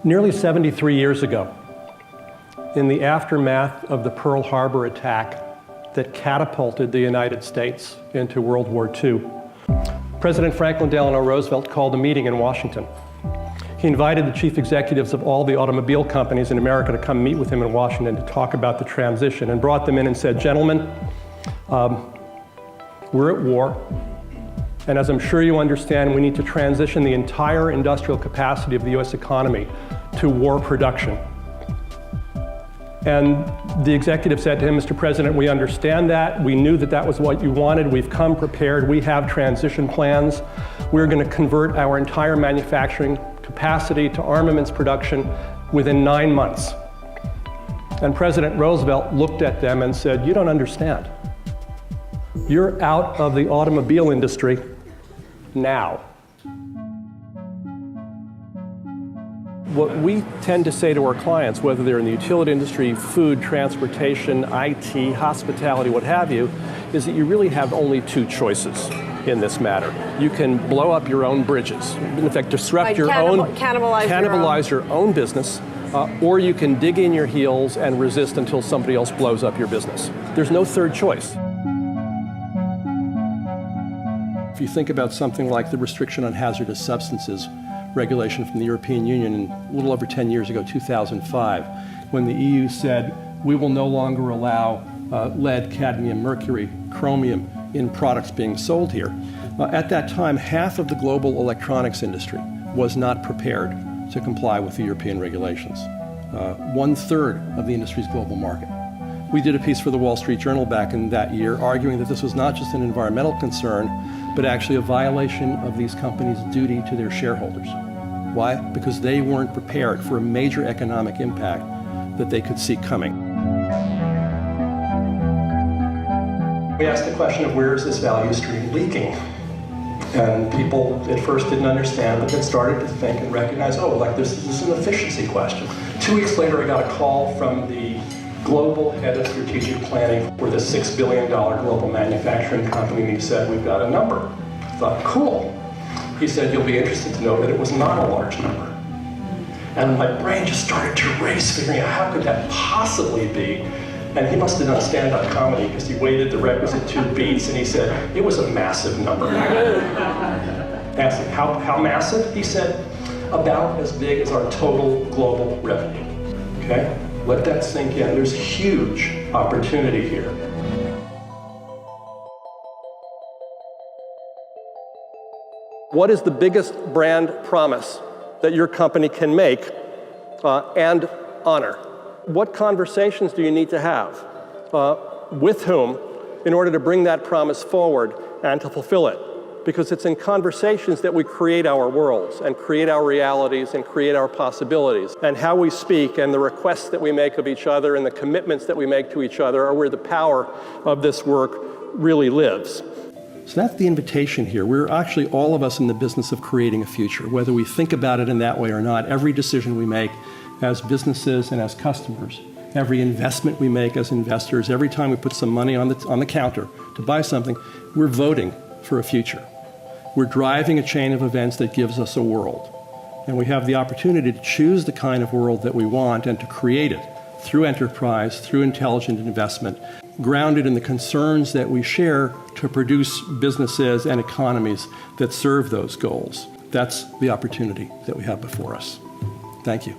Nearly 73 years ago, in the aftermath of the Pearl Harbor attack that catapulted the United States into World War II, President Franklin Delano Roosevelt called a meeting in Washington. He invited the chief executives of all the automobile companies in America to come meet with him in Washington to talk about the transition, and brought them in and said, "Gentlemen, we're at war, and as I'm sure you understand, we need to transition the entire industrial capacity of the US economy to war production." And the executive said to him, "Mr. President, we understand that. We knew that that was what you wanted. We've come prepared. We have transition plans. We're going to convert our entire manufacturing capacity to armaments production within 9 months." And President Roosevelt looked at them and said, "You don't understand. You're out of the automobile industry now." What we tend to say to our clients, whether they're in the utility industry, food, transportation, IT, hospitality, what have you, is that you really have only two choices in this matter. You can blow up your own bridges, in effect disrupt your own, cannibalize your own business, or you can dig in your heels and resist until somebody else blows up your business. There's no third choice. If you think about something like the restriction on hazardous substances regulation from the European Union a little over 10 years ago, 2005, when the EU said, we will no longer allow lead, cadmium, mercury, chromium in products being sold here. At that time, half of the global electronics industry was not prepared to comply with the European regulations. 1/3 of the industry's global market. We did a piece for the Wall Street Journal back in that year arguing that this was not just an environmental concern, but actually a violation of these companies' duty to their shareholders. Why? Because they weren't prepared for a major economic impact that they could see coming. We asked the question of where is this value stream leaking? And people at first didn't understand, but then started to think and recognize, oh, like this is an efficiency question. 2 weeks later, I got a call from the global head of strategic planning for the $6 billion global manufacturing company, and he said, we've got a number. I thought, cool. He said, you'll be interested to know that it was not a large number. And my brain just started to race, figuring out how could that possibly be? And he must have done stand-up comedy because he waited the requisite 2 beats, and he said, it was a massive number. I asked him, how massive? He said, about as big as our total global revenue. Okay? Let that sink in. There's huge opportunity here. What is the biggest brand promise that your company can make and honor? What conversations do you need to have with whom in order to bring that promise forward and to fulfill it? Because it's in conversations that we create our worlds and create our realities and create our possibilities. And how we speak and the requests that we make of each other and the commitments that we make to each other are where the power of this work really lives. So that's the invitation here. We're actually all of us in the business of creating a future, whether we think about it in that way or not. Every decision we make as businesses and as customers, every investment we make as investors, every time we put some money on the counter to buy something, we're voting for a future. We're driving a chain of events that gives us a world. And we have the opportunity to choose the kind of world that we want and to create it through enterprise, through intelligent investment, grounded in the concerns that we share to produce businesses and economies that serve those goals. That's the opportunity that we have before us. Thank you.